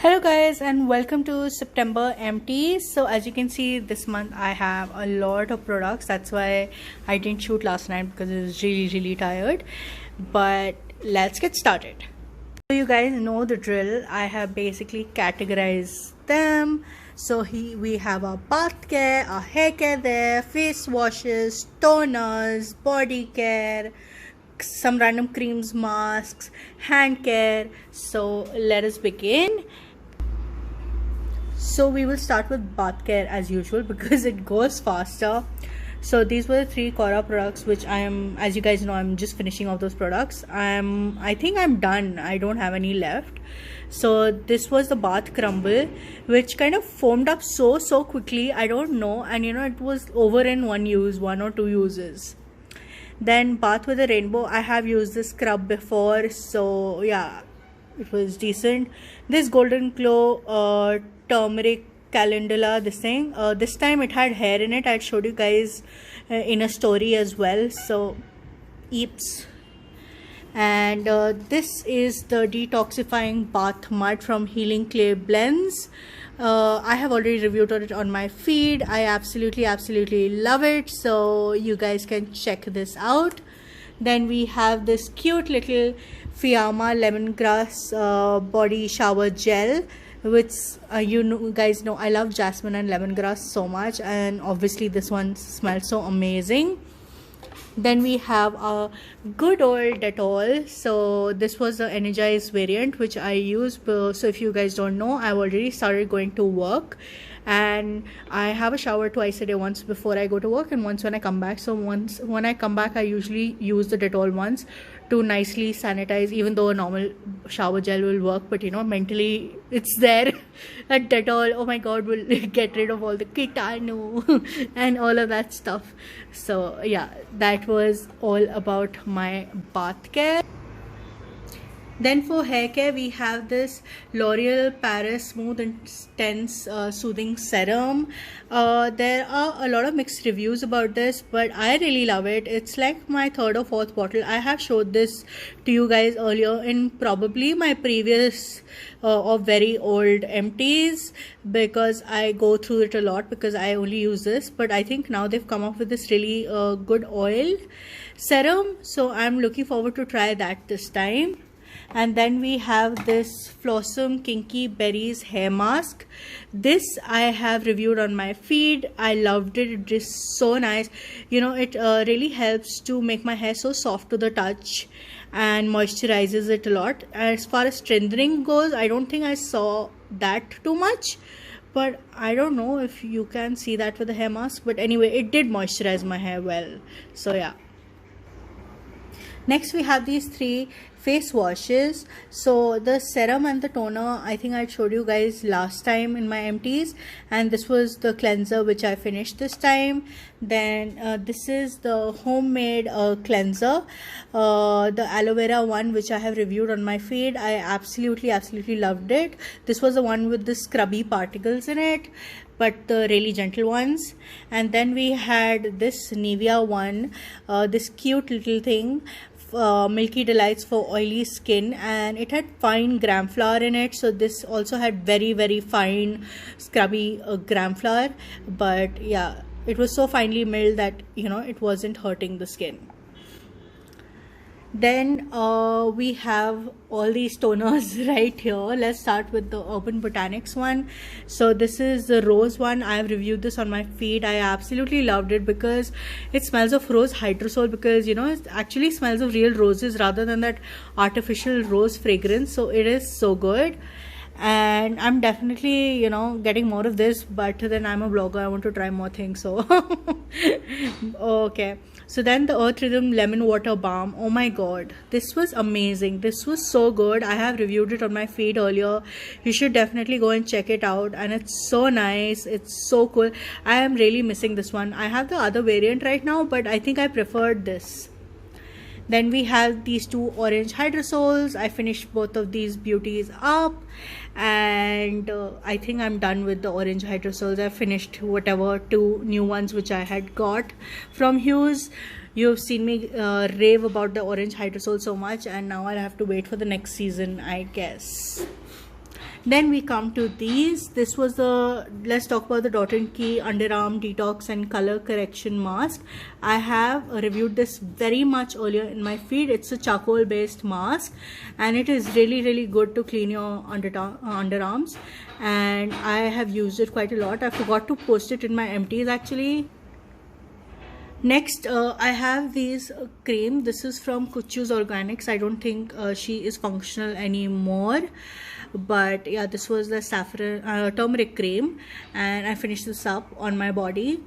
Hello guys and welcome to September Empty. So as you can see, this month I have a lot of products. That's why I didn't shoot last night because I was really tired. But let's get started. So you guys know the drill. I have basically categorized them. So we have our bath care, our hair care there, face washes, toners, body care, some random creams, masks, hand care. So let us begin. So we will start with bath care as usual because it goes faster. So these were the 3 Cora products which I am, as you guys know, I'm just finishing off those products. I think I'm done. I don't have any left. So this was the bath crumble, which kind of foamed up so quickly. I don't know, and it was over in one or two uses. Then bath with a rainbow, I have used this scrub before, so yeah, it was decent. This golden glow turmeric calendula, this time it had hair in it. I showed you guys in a story as well, so eeps. And this is the detoxifying bath mud from Healing Clay Blends. I have already reviewed it on my feed. I absolutely love it, so you guys can check this out. Then we have this cute little Fiamma lemongrass body shower gel, which you guys know I love jasmine and lemongrass so much, and obviously this one smells so amazing. Then we have a good old Dettol. So this was the energized variant which I use. So if you guys don't know, I've already started going to work, and I have a shower twice a day, once before I go to work and once when I come back. So once when I come back, I usually use the Dettol once to nicely sanitize, even though a normal shower gel will work, but mentally it's there. That Dettol, oh my god, will get rid of all the kitanu and all of that stuff. So yeah, that was all about my bath care. Then for hair care, we have this L'Oreal Paris Smooth Intense Soothing Serum. There are a lot of mixed reviews about this, but I really love it. It's like my 3rd or 4th bottle. I have showed this to you guys earlier in probably my previous or very old empties, because I go through it a lot because I only use this. But I think now they've come up with this really good oil serum, so I'm looking forward to try that this time. And then we have this Flossom Kinky Berries hair mask. This I have reviewed on my feed. I loved it. It is so nice. It really helps to make my hair so soft to the touch and moisturizes it a lot. As far as strengthening goes, I don't think I saw that too much, but I don't know if you can see that with the hair mask. But anyway, it did moisturize my hair well, so yeah. Next we have these 3 face washes. So the serum and the toner, I think I showed you guys last time in my empties, and this was the cleanser which I finished this time. Then this is the homemade cleanser, the aloe vera one, which I have reviewed on my feed. I absolutely loved it. This was the one with the scrubby particles in it, but the really gentle ones. And then we had this Nivea one, this cute little thing, Milky Delights for oily skin, and it had fine gram flour in it. So this also had very fine scrubby gram flour, but yeah, it was so finely milled that it wasn't hurting the skin. Then we have all these toners right here. Let's start with the Urban Botanics one. So this is the rose one. I have reviewed this on my feed. I absolutely loved it because it smells of rose hydrosol, because it actually smells of real roses rather than that artificial rose fragrance. So it is so good, and I'm definitely getting more of this, but then I'm a blogger, I want to try more things, so okay. So then the Earth Rhythm Lemon Water Balm, oh my god, this was amazing. This was so good. I have reviewed it on my feed earlier. You should definitely go and check it out, and it's so nice. It's so cool. I am really missing this one. I have the other variant right now, but I think I preferred this. Then we have these 2 orange hydrosols. I finished both of these beauties up, and I think I'm done with the orange hydrosols. I finished whatever 2 new ones which I had got from Hughes. You've seen me rave about the orange hydrosol so much, and now I'll have to wait for the next season, I guess. Then we come to these. This was the, let's talk about the Dot & Key underarm detox and color correction mask. I have reviewed this very much earlier in my feed. It's a charcoal based mask and it is really good to clean your underarms, and I have used it quite a lot. I forgot to post it in my empties actually. Next, I have these cream. This is from Kuchu's Organics. I don't think she is functional anymore, but yeah, this was the saffron turmeric cream, and I finished this up on my body,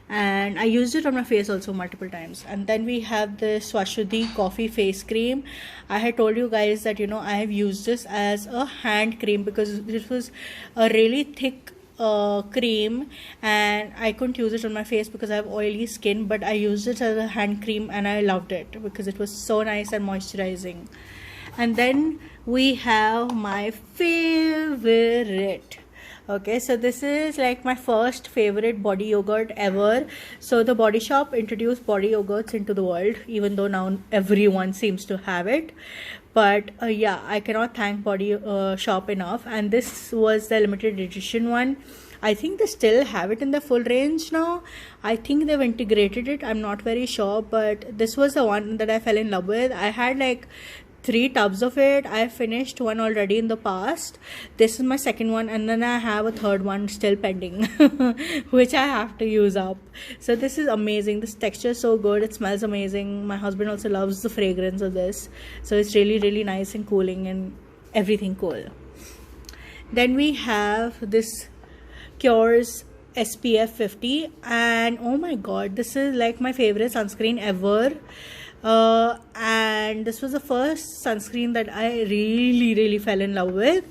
and I used it on my face also multiple times. And then we have the Swasthidhi coffee face cream. I had told you guys that, you know, I have used this as a hand cream because this was a really thick cream and I couldn't use it on my face because I have oily skin, but I used it as a hand cream and I loved it because it was so nice and moisturizing. And then we have my favorite. Okay, so this is like my first favorite body yogurt ever. So the Body Shop introduced body yogurts into the world, even though now everyone seems to have it. But yeah, I cannot thank Body Shop enough. And this was the limited edition one. I think they still have it in the full range now. I think they've integrated it. I'm not very sure, but this was the one that I fell in love with. I had like 3 tubs of it. I finished one already in the past. This is my second one, and then I have a third one still pending which I have to use up. So this is amazing. This texture is so good. It smells amazing. My husband also loves the fragrance of this, so it's really nice and cooling and everything cool. Then we have this Kiehl's SPF 50, and oh my god, this is like my favorite sunscreen ever. And this was the first sunscreen that I really fell in love with.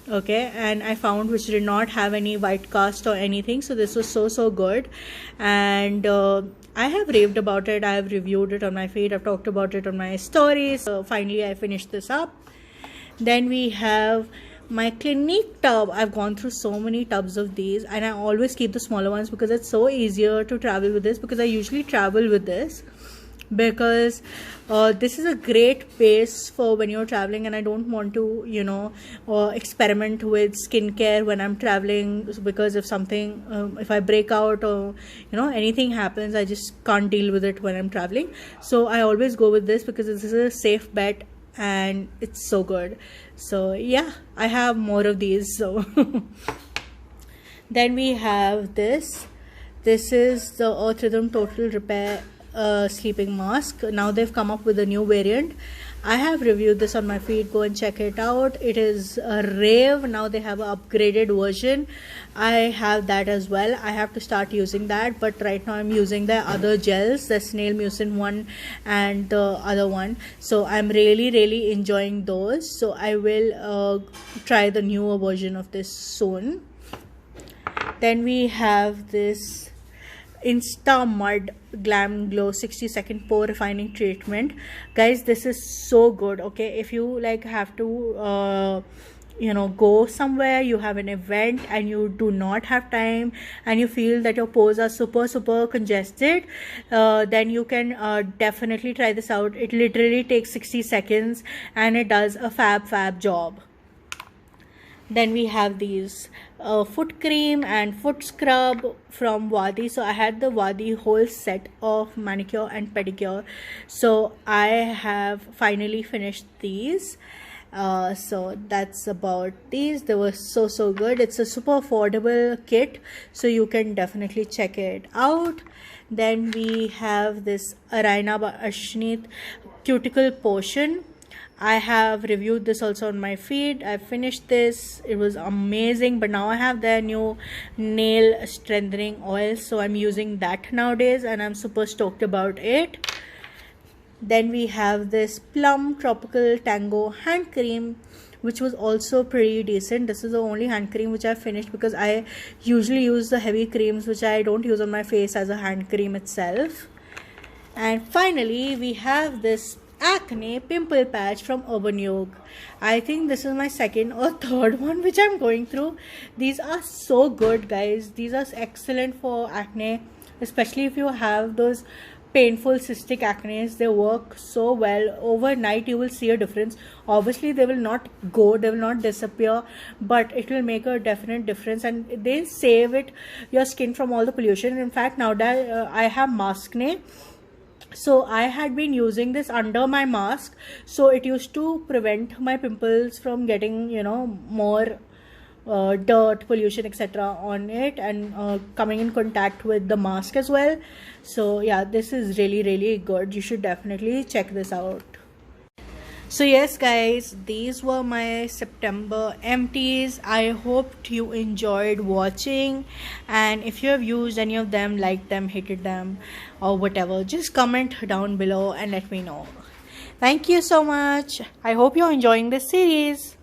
Okay, and I found which did not have any white cast or anything, so this was so good. And I have raved about it. I have reviewed it on my feed. I've talked about it on my stories. So finally I finished this up. Then we have my Clinique tub. I've gone through so many tubs of these, and I always keep the smaller ones because it's so easier to travel with this, because I usually travel with this because this is a great base for when you're traveling, and I don't want to, you know, experiment with skincare when I'm traveling, because if something if I break out or, you know, anything happens, I just can't deal with it when I'm traveling. So I always go with this because this is a safe bet and it's so good. So yeah, I have more of these. So then we have this is the Earth Rhythm Total Repair sleeping mask. Now they've come up with a new variant. I have reviewed this on my feed. Go and check it out. It is a rave. Now they have an upgraded version. I have that as well. I have to start using that, but right now I'm using the other gels, the snail mucin one and the other one. So I'm really enjoying those. So I will try the newer version of this soon. Then we have this InstaMud Glam Glow 60-second pore refining treatment. Guys, this is so good. Okay, if you like have to you know, go somewhere, you have an event and you do not have time and you feel that your pores are super congested, then you can definitely try this out. It literally takes 60 seconds and it does a fab job. Then we have these foot cream and foot scrub from Wadi. So I had the Wadi whole set of manicure and pedicure. So I have finally finished these. So that's about these. They were so good. It's a super affordable kit, so you can definitely check it out. Then we have this Araina by Ashneet cuticle potion. I have reviewed this also on my feed. I finished this. It was amazing, but now I have their new nail strengthening oil, so I'm using that nowadays and I'm super stoked about it. Then we have this Plum Tropical Tango hand cream, which was also pretty decent. This is the only hand cream which I finished because I usually use the heavy creams which I don't use on my face as a hand cream itself. And finally we have this acne pimple patch from Urban Yoga. I think this is my second or third one which I'm going through. These are so good, guys. These are excellent for acne, especially if you have those painful cystic acne. They work so well. Overnight you will see a difference. Obviously they will not go, they will not disappear, but it will make a definite difference, and they save it your skin from all the pollution. In fact, now that I have maskne, so I had been using this under my mask, so it used to prevent my pimples from getting, you know, more dirt, pollution, etc. on it, and coming in contact with the mask as well. So yeah, this is really really good. You should definitely check this out. So yes guys, these were my September empties. I hoped you enjoyed watching, and if you have used any of them, like them, hated them, or whatever, just comment down below and let me know. Thank you so much. I hope you're enjoying this series.